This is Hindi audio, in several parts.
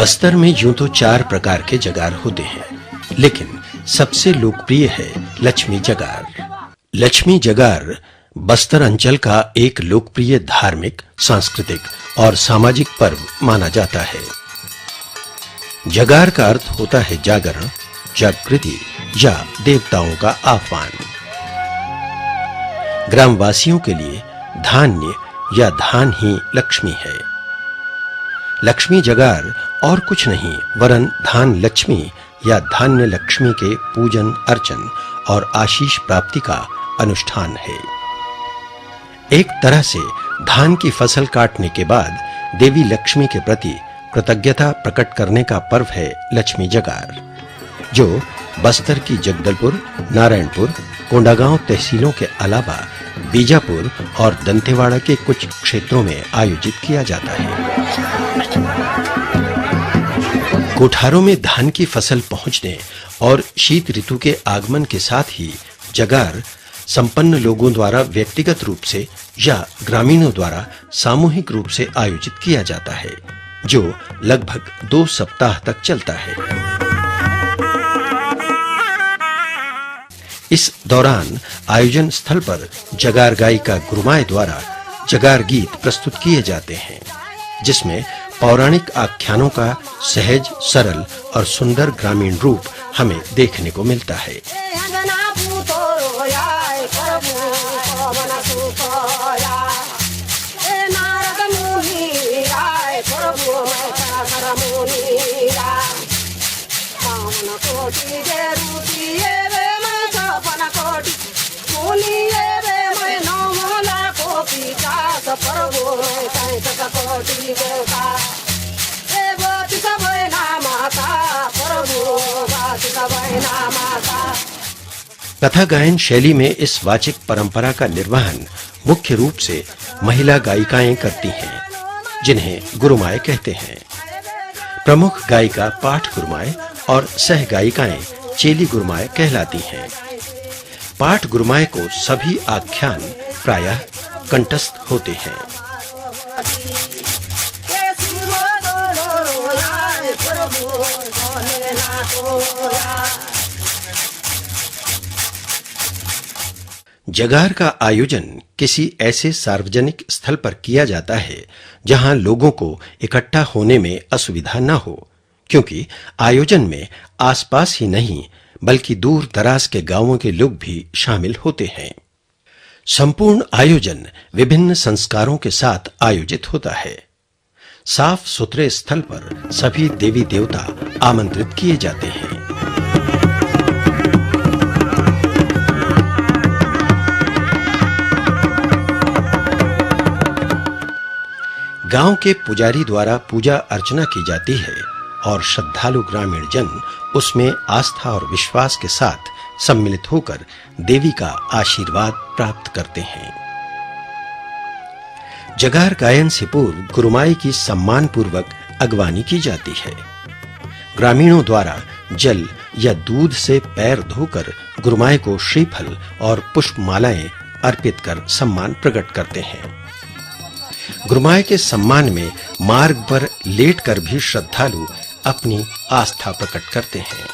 बस्तर में यूं तो 4 प्रकार के जगार होते हैं, लेकिन सबसे लोकप्रिय है लक्ष्मी जगार। लक्ष्मी जगार बस्तर अंचल का एक लोकप्रिय धार्मिक, सांस्कृतिक और सामाजिक पर्व माना जाता है। जगार का अर्थ होता है जागरण, जागृति या देवताओं का आह्वान। ग्रामवासियों के लिए धान्य या धान ही लक्ष्मी है। लक्ष्मी जगार और कुछ नहीं वरन धान लक्ष्मी या धान्य लक्ष्मी के पूजन अर्चन और आशीष प्राप्ति का अनुष्ठान है। एक तरह से धान की फसल काटने के बाद देवी लक्ष्मी के प्रति कृतज्ञता प्रकट करने का पर्व है लक्ष्मी जगार, जो बस्तर की जगदलपुर, नारायणपुर, कोंडागांव तहसीलों के अलावा बीजापुर और दंतेवाड़ा के कुछ क्षेत्रों में आयोजित किया जाता है। कोठारों में धान की फसल पहुंचने और शीत ऋतु के आगमन के साथ ही जगार संपन्न लोगों द्वारा व्यक्तिगत रूप से या ग्रामीणों द्वारा सामूहिक रूप से आयोजित किया जाता है, जो लगभग 2 सप्ताह तक चलता है। इस दौरान आयोजन स्थल पर जगार गायिका गुरुमाए द्वारा जगार गीत प्रस्तुत किए जाते हैं, जिसमें पौराणिक आख्यानों का सहज, सरल और सुंदर ग्रामीण रूप हमें देखने को मिलता है। कथा गायन शैली में इस वाचिक परंपरा का निर्वहन मुख्य रूप से महिला गायिकाएं करती हैं, जिन्हें गुरुमाए कहते हैं। प्रमुख गायिका पाठ गुरुमाए और सह गायिकाएं चेली गुरुमाए कहलाती हैं। पाठ गुरुमाए को सभी आख्यान प्रायः कंठस्थ होते हैं। जगार का आयोजन किसी ऐसे सार्वजनिक स्थल पर किया जाता है जहां लोगों को इकट्ठा होने में असुविधा न हो, क्योंकि आयोजन में आसपास ही नहीं बल्कि दूर दराज के गांवों के लोग भी शामिल होते हैं। संपूर्ण आयोजन विभिन्न संस्कारों के साथ आयोजित होता है। साफ सुथरे स्थल पर सभी देवी देवता आमंत्रित किए जाते हैं। गांव के पुजारी द्वारा पूजा अर्चना की जाती है और श्रद्धालु ग्रामीण जन उसमें आस्था और विश्वास के साथ सम्मिलित होकर देवी का आशीर्वाद प्राप्त करते हैं। जगार गायन से पूर्व गुरुमाई की सम्मान पूर्वक अगवानी की जाती है। ग्रामीणों द्वारा जल या दूध से पैर धोकर गुरुमाई को श्रीफल और पुष्पमालाएं अर्पित कर सम्मान प्रकट करते हैं। गुरुमाई के सम्मान में मार्ग पर लेटकर भी श्रद्धालु अपनी आस्था प्रकट करते हैं।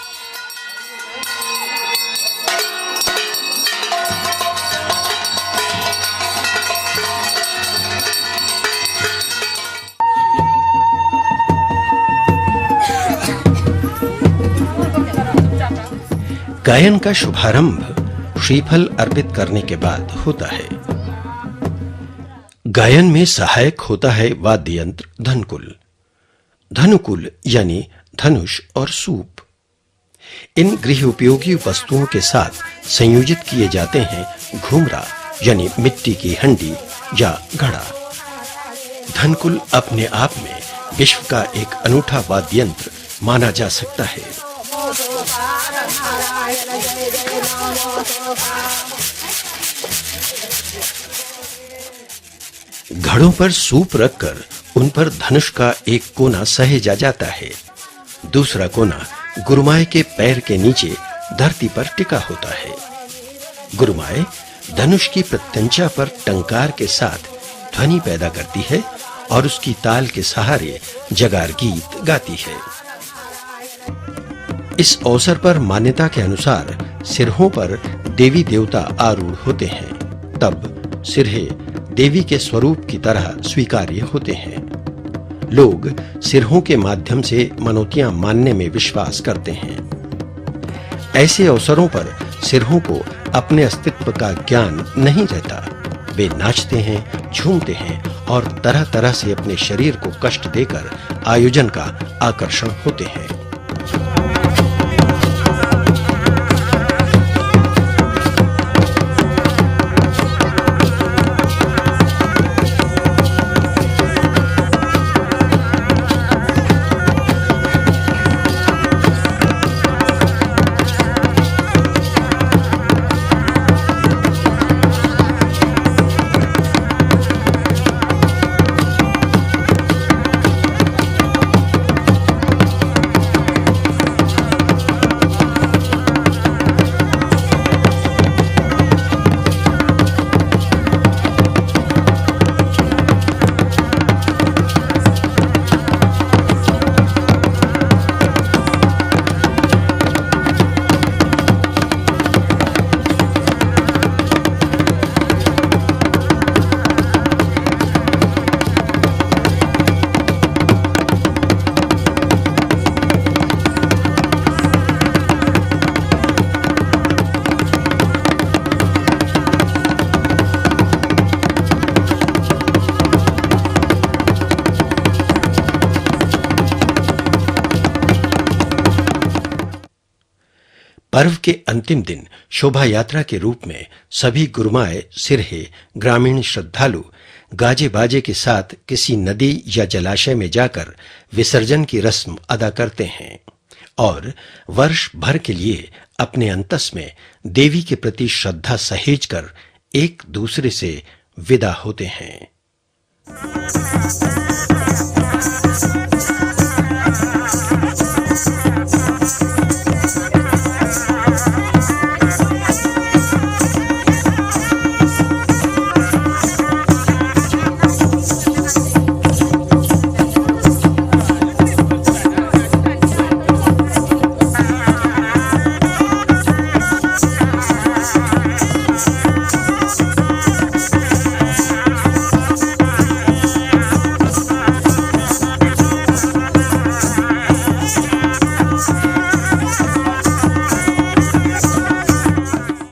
गायन का शुभारंभ श्रीफल अर्पित करने के बाद होता है। गायन में सहायक होता है वाद्य यंत्र धनकुल। धनुकुल यानी धनुष और सूप। इन गृह उपयोगी वस्तुओं के साथ संयोजित किए जाते हैं घुमरा यानी मिट्टी की हंडी या घड़ा। धनकुल अपने आप में विश्व का एक अनूठा वाद्य यंत्र माना जा सकता है। घड़ों पर सूप रखकर उन पर धनुष का एक कोना सहेजा जाता है। दूसरा कोना गुरुमाए के पैर के नीचे धरती पर टिका होता है। गुरुमाए धनुष की प्रत्यंचा पर टंकार के साथ ध्वनि पैदा करती है और उसकी ताल के सहारे जगार गीत गाती है। इस अवसर पर मान्यता के अनुसार सिरहों पर देवी देवता आरूढ़ होते हैं। तब सिरहे देवी के स्वरूप की तरह स्वीकार्य होते हैं। लोग सिरहों के माध्यम से मनौतियां मानने में विश्वास करते हैं। ऐसे अवसरों पर सिरहों को अपने अस्तित्व का ज्ञान नहीं रहता। वे नाचते हैं, झूमते हैं और तरह-तरह से अपने शरीर को कष्ट देकर आयोजन का आकर्षण होते हैं। पर्व के अंतिम दिन शोभा यात्रा के रूप में सभी गुरुमाए सिरहे ग्रामीण श्रद्धालु गाजे बाजे के साथ किसी नदी या जलाशय में जाकर विसर्जन की रस्म अदा करते हैं और वर्ष भर के लिए अपने अंतस में देवी के प्रति श्रद्धा सहेजकर एक दूसरे से विदा होते हैं।